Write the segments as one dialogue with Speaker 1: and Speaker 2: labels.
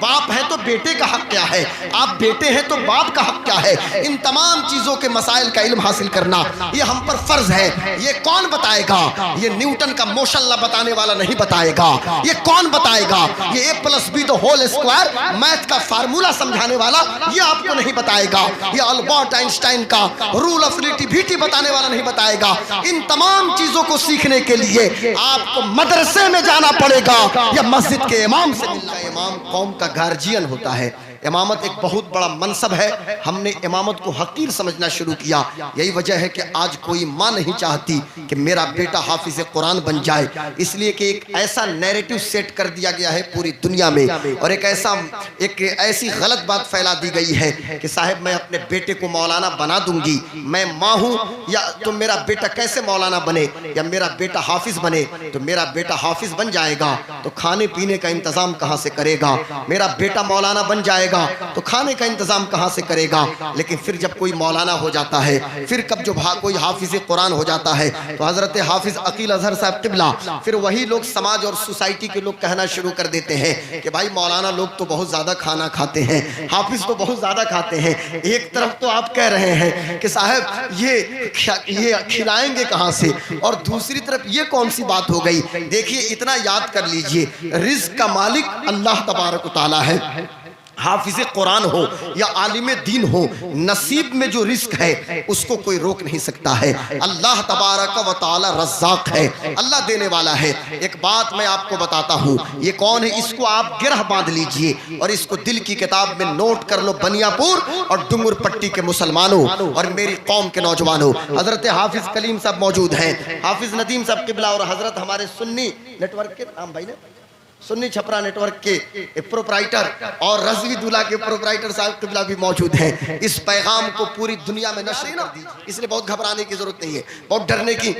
Speaker 1: बाप है तो बेटे का हक क्या है, आप बेटे हैं तो बाप का हक क्या है। इन तमाम चीज़ों के मसाइल का इल्म हासिल करना ये हम पर फर्ज है। ये कौन बताएगा? ये न्यूटन का मोशन लॉ बताने वाला नहीं बताएगा। ये कौन बताएगा? ये a+b² मैथ का फार्मूला समझाने वाला ये आपको नहीं बताएगा। ये अल्बर्ट आइंस्टाइन का रूल ऑफ रिलेटिविटी बताने वाला नहीं बताएगा। इन तमाम चीजों को सीखने के लिए आपको मदरसे में जाना पड़ेगा या मस्जिद के इमाम से मिलना। इमाम कौम का गार्जियन होता है। इमामत एक बहुत बड़ा मनसब है। हमने इमामत को हकीर समझना शुरू किया। यही वजह है कि आज कोई माँ नहीं चाहती कि मेरा बेटा हाफिज कुरान बन जाए, इसलिए कि एक ऐसा नैरेटिव सेट कर दिया गया है पूरी दुनिया में, और एक ऐसी गलत बात फैला दी गई है कि साहब मैं अपने बेटे को मौलाना बना दूंगी, मैं माँ हूँ, या तो मेरा बेटा कैसे मौलाना बने, या मेरा बेटा हाफिज बने। तो मेरा बेटा हाफिज बन जाएगा तो खाने पीने का इंतजाम कहाँ से करेगा? मेरा बेटा मौलाना बन जाएगा तो खाने का इंतजाम कहां से करेगा? लेकिन फिर जब कोई मौलाना हो जाता है, फिर कब जो कोई हाफिज कुरान हो जाता है, तो हजरत हाफिज अकील अजहर साहब किबला, फिर वही लोग समाज और सोसाइटी के लोग कहना शुरू कर देते हैं कि भाई मौलाना लोग तो बहुत ज्यादा खाना खाते हैं, हाफिज तो बहुत ज्यादा खाते हैं। एक तरफ तो आप कह रहे हैं कि साहब ये खिलाएंगे कहां से, और दूसरी तरफ ये कौन सी बात हो गई? देखिए इतना याद कर लीजिए, रिज़्क़ का मालिक अल्लाह तबारक व तआला है। हाफिज कुरान हो या आलिम दीन हो, नसीब में जो रिस्क है उसको कोई रोक नहीं सकता है। अल्लाह तबारक व तआला रज़्ज़ाक़ है, अल्लाह देने वाला है। एक बात मैं आपको बताता हूँ, ये कौन है इसको आप गिरह बांध लीजिए और इसको दिल की किताब में नोट कर लो। बनियापुर और डुंगर पट्टी के मुसलमानों और मेरी कौम के नौजवानों, हजरत हाफिज कलीम साहब मौजूद हैं, हाफिज नदीम साहब किबला, और हजरत हमारे सुन्नी नेटवर्क के नाम भाई ने सुन्नी छपरा नेटवर्क के प्रोपराइटर और रज़वी दूल्हा के प्रोपराइटर साहब किबला भी मौजूद हैं। इस पैगाम को पूरी दुनिया में नशर कर दीजिए, इसलिए बहुत घबराने की जरूरत नहीं है, बहुत डरने की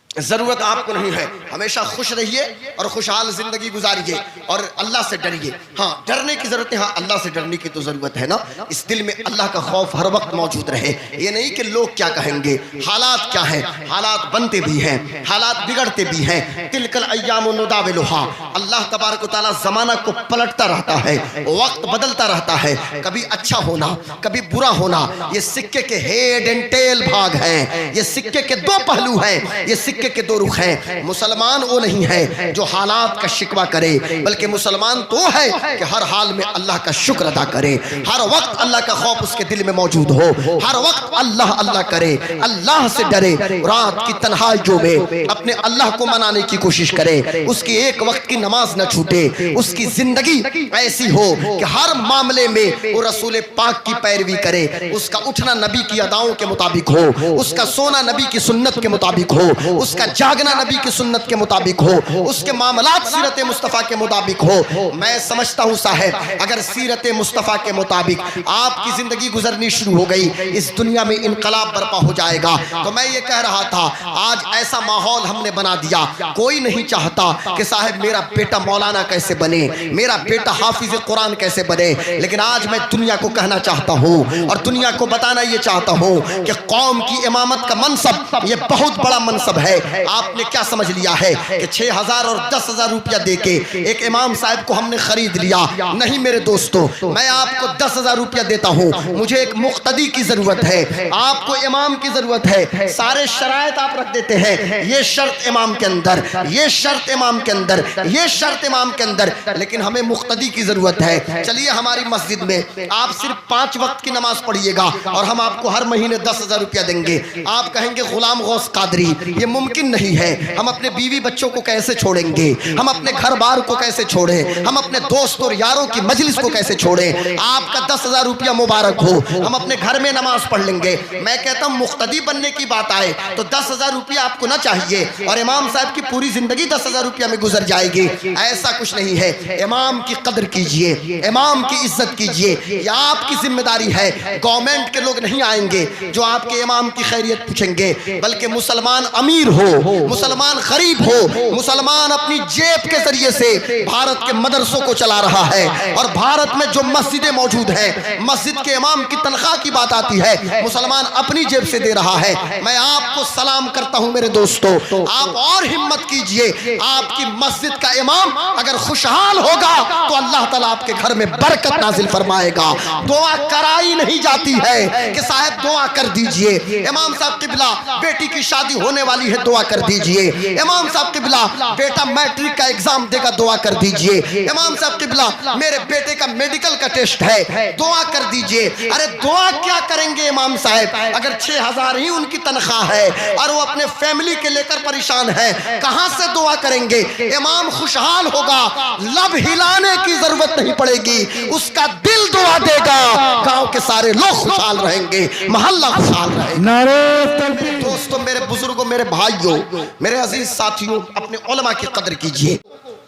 Speaker 1: जरूरत आपको नहीं है। हमेशा खुश रहिए और खुशहाल जिंदगी गुजारिए और अल्लाह से डरिए। हाँ, डरने की जरूरत है, हाँ अल्लाह से डरने की तो जरूरत है ना। इस दिल में अल्लाह का खौफ हर वक्त मौजूद रहे। ये नहीं कि लोग क्या कहेंगे, हालात क्या है, हालात बनते भी हैं, हालात बिगड़ते भी हैं। तिलकल अय्यामु नुदाविलुहा, अल्लाह तबारक व तआला जमाना को पलटता रहता है, वक्त बदलता रहता है। कभी अच्छा होना, कभी बुरा होना, ये सिक्के के हेड एंड टेल भाग हैं, ये सिक्के के दो पहलू हैं, ये सिक्के के दो रुख हैं। मुसलमान वो नहीं है जो हालात का शिकवा करे, बल्कि मुसलमान तो है कि हर हाल में अल्लाह का शुक्र अदा करे, हर वक्त अल्लाह का खौफ उसके दिल में मौजूद हो, हर वक्त अल्लाह अल्लाह करे, अल्लाह से डरे। रात की तन्हाइयों में अपने अल्लाह को मनाने की कोशिश करे, उसकी एक वक्त की नमाज न छूटे, उसकी जिंदगी ऐसी हो कि हर मामले में वो रसूल पाक की पैरवी करे, उसका उठना नबी की अदाओं के मुताबिक हो, उसका सोना नबी की सुन्नत के मुताबिक हो, उसका जागना नबी की सुन्नत के मुताबिक हो, उसके मामलात सीरत मुस्तफ़ा के मुताबिक हो। मैं समझता हूँ साहब, अगर सीरत मुस्तफ़ा के मुताबिक आपकी जिंदगी गुजरनी शुरू हो गई, इस दुनिया में इनकलाब बर्पा हो जाएगा। तो मैं ये कह रहा था, आज ऐसा माहौल हमने बना दिया, कोई नहीं चाहता कि साहब मेरा बेटा मौलाना कैसे बने, मेरा बेटा हाफिज कुरान कैसे बने। लेकिन आज मैं दुनिया को कहना चाहता हूँ और दुनिया को बताना ये चाहता हूँ कि कौम की इमामत का मनसब ये बहुत बड़ा मनसब है। आपने क्या समझ लिया है कि 6,000 और 10,000 रुपया देके एक इमाम साहब को हमने खरीद लिया? नहीं मेरे दोस्तों, मैं आपको 10,000 रुपया देता हूँ, मुझे एक मुक्तदी की जरूरत है, आपको इमाम की जरूरत है। सारे शराइत आप रख देते हैं, ये शर्त इमाम के अंदर, ये शर्त इमाम के अंदर, ये शर्त इमाम के अंदर, लेकिन हमें मुक्तदी की जरूरत है। चलिए हमारी मस्जिद में आप सिर्फ 5 वक्त की नमाज पढ़िएगा और हम आपको हर महीने 10,000 रुपया देंगे। आप कहेंगे गुलाम गौस कादरी, ये मुमकिन नहीं है, हम अपने बीवी बच्चों को कैसे छोड़ेंगे, हम अपने घर बार को कैसे छोड़ें, हम अपने दोस्त और यारों की मजलिस को कैसे छोड़ें? आपका 10,000 रुपया मुबारक हो, हम अपने घर में नमाज पढ़ लेंगे। मैं कहता हूँ मुक्तदी बनने की बात आए तो 10,000 रुपया आपको ना चाहिए और इमाम साहब की पूरी जिंदगी 10,000 रुपया में गुजर जाएगी। ऐसा कुछ नहीं है। इमाम की कदर कीजिए, इमाम की इज्जत कीजिए, यह आपकी जिम्मेदारी है। गवर्नमेंट के लोग नहीं आएंगे जो आपके इमाम की खैरियत पूछेंगे, बल्कि मुसलमान अमीर हो, मुसलमान गरीब हो, मुसलमान अपनी जेब के जरिए से भारत के मदरसों को चला रहा है। और भारत में जो मस्जिदें मौजूद हैं, मस्जिद के इमाम की तनख्वाह की बात आती है, मुसलमान अपनी जेब से दे रहा है। मैं आपको सलाम करता हूं मेरे दोस्तों, आप और हिम्मत कीजिए। आपकी मस्जिद का इमाम अगर खुशहाल होगा तो अल्लाह ताला आपके घर में बरकत नाजिल फरमाएगा। दुआ कराई नहीं जाती है कि साहब दुआ कर दीजिए, इमाम साहब किबला बेटी की शादी होने वाली है, दुआ कर दीजिए। इमाम साहब किबला बेटा मैट्रिक का एग्जाम देगा, दुआ कर दीजिए। इमाम साहब किबला मेरे बेटे का मेडिकल का टेस्ट है, दुआ कर दीजिए। अरे दुआ क्या करेंगे इमाम साहब, अगर 6000 ही उनकी तनख्वाह है और वो अपने फैमिली के लेकर परेशान है, कहां से दुआ करेंगे। इमाम खुशहाल होगा, लब हिलाने की जरूरत नहीं पड़ेगी, उसका दिल दुआ देगा, गांव के सारे लोग खुशहाल रहेंगे, मोहल्ला खुशहाल रहेगा। दोस्तों, मेरे बुजुर्गों, मेरे भाइयों, मेरे अजीज साथियों, अपने उलमा की कदर कीजिए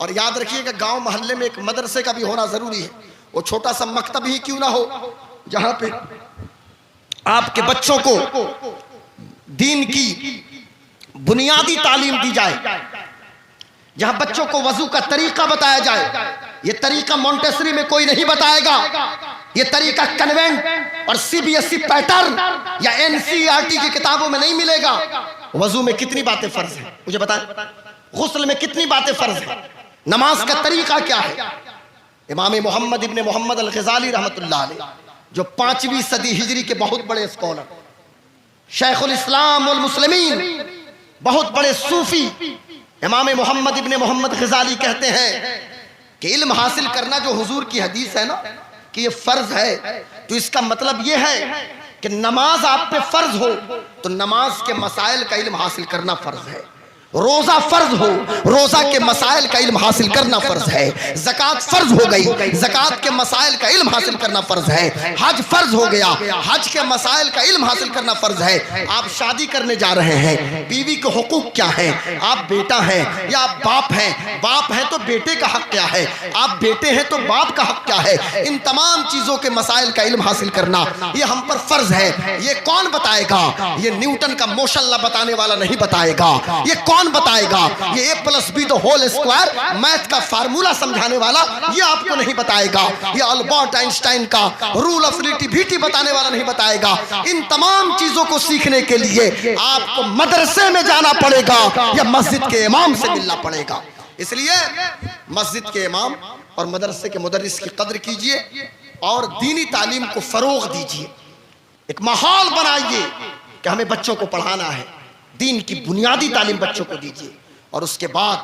Speaker 1: और याद रखिएगा गांव मोहल्ले में एक मदरसे का भी होना जरूरी है। वो छोटा सा मकतब ही क्यों ना हो, जहां पे आपके बच्चों को दीन की बुनियादी तालीम दी जाए, जहां बच्चों को वजू का तरीका बताया जाए। ये तरीका मॉन्टेसरी में कोई नहीं बताएगा, ये तरीका कन्वेंट और सीबीएसई पैटर्न या एनसीईआरटी की किताबों में नहीं मिलेगा। वजू में कितनी बातें फर्ज है मुझे बताएं, गुस्ल में कितनी बातें फर्ज है, नमाज का तरीका क्या है। इमाम मोहम्मद इब्ने मोहम्मद अल ग़ज़ाली रहमतुल्लाह अलैह, जो 5वीं सदी हिजरी के बहुत बड़े स्कॉलर, शेखुल इस्लाम वल मुस्लिमीन, बहुत बड़े सूफी, इमाम मोहम्मद इब्ने मोहम्मद ग़ज़ाली कहते हैं कि इल्म हासिल करना जो हुजूर की हदीस है ना कि ये फर्ज है, तो इसका मतलब ये है कि नमाज आप पे फर्ज हो तो नमाज के मसाइल का इल्म हासिल करना फर्ज है। रोजा फर्ज हो, रोजा के मसाइल का इल्म हासिल करना फर्ज है। ज़कात फर्ज हो गई, ज़कात के मसाइल का इल्म हासिल करना फर्ज है। हज फर्ज हो गया, हज के मसाइल का इल्म हासिल करना फर्ज है। आप शादी करने जा रहे हैं, बीवी के हुकूक क्या है, आप बेटा हैं या आप बाप हैं, बाप हैं तो बेटे का हक क्या है, आप बेटे हैं तो बाप का हक क्या है, इन तमाम चीजों के मसाइल का इल्म हासिल करना ये हम पर फर्ज है। ये कौन बताएगा, ये न्यूटन का मोशन लॉ बताने वाला नहीं बताएगा। ये कौन बताएगा, ये A+B² मैथ का फार्मूला समझाने वाला ये आपको नहीं बताएगा। ये अल्बर्ट आइंस्टाइन का रूल ऑफ रिलेटिविटी बताने वाला नहीं बताएगा। इन तमाम चीजों को सीखने के लिए आपको मदरसे में जाना पड़ेगा या मस्जिद के इमाम से मिलना पड़ेगा। इसलिए मस्जिद के इमाम और मदरसे के मुदर्रिस की कदर कीजिए और दीनी तालीम को फरोग दीजिए। एक माहौल बनाइए कि हमें बच्चों को पढ़ाना है, दीन की बुनियादी तालीम बच्चों को दीजिए और उसके बाद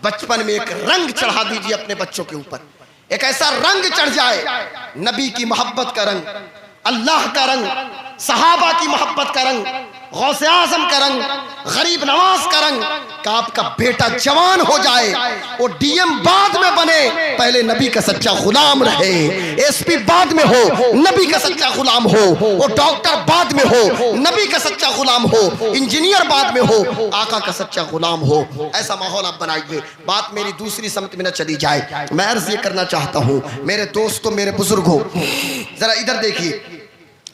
Speaker 1: बचपन में एक रंग चढ़ा दीजिए अपने बच्चों के ऊपर। एक ऐसा रंग चढ़ जाए, नबी की मोहब्बत का रंग, अल्लाह का रंग, सहाबा की मोहब्बत का रंग, गौसे आजम का रंग, गरीब नवाज का रंग, का आपका बेटा जवान हो जाए, वो डीएम बाद में बने, पहले नबी का सच्चा गुलाम रहे, एसपी बाद में हो, नबी का सच्चा गुलाम हो, वो डॉक्टर बाद में हो, नबी का सच्चा गुलाम हो, इंजीनियर बाद में हो, आका का सच्चा गुलाम हो। ऐसा माहौल आप बनाइए। बात मेरी दूसरी समत में न चली जाए, मैं अर्ज ये करना चाहता हूँ मेरे दोस्तों, मेरे बुजुर्गों, जरा इधर देखिए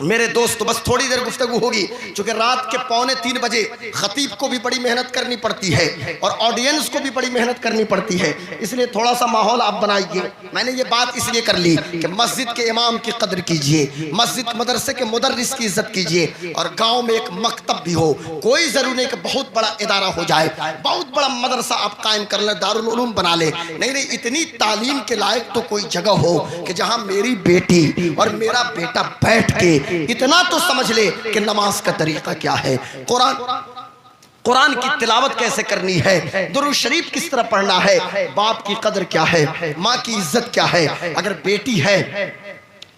Speaker 1: मेरे दोस्तों, बस थोड़ी देर गुफ्तगू होगी क्योंकि रात के 2:45 बजे खतीब को भी बड़ी मेहनत करनी पड़ती है और ऑडियंस को भी बड़ी मेहनत करनी पड़ती है, इसलिए थोड़ा सा माहौल आप बनाइए। मैंने ये बात इसलिए कर ली कि मस्जिद के इमाम की कदर कीजिए, मस्जिद मदरसे के मुदर्रिस की इज्जत कीजिए और गांव में एक मकतब भी हो। कोई जरूरी नहीं कि बहुत बड़ा इदारा हो जाए, बहुत बड़ा मदरसा आप कायम कर लें, दारुल उलूम बना ले, नहीं नहीं, इतनी तालीम के लायक तो कोई जगह हो कि जहां मेरी बेटी और मेरा बेटा बैठ के इतना तो समझ ले कि नमाज का तरीका क्या है, कुरान की तिलावत कैसे करनी है, दुरूद शरीफ किस तरह पढ़ना है, बाप की कदर क्या है, माँ की इज्जत क्या है, अगर बेटी है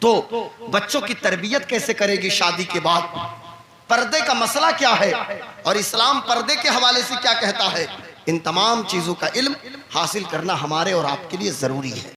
Speaker 1: तो बच्चों की तरबियत कैसे करेगी शादी के बाद, पर्दे का मसला क्या है और इस्लाम पर्दे के हवाले से क्या कहता है। इन तमाम चीजों का इल्म हासिल करना हमारे और आपके लिए जरूरी है।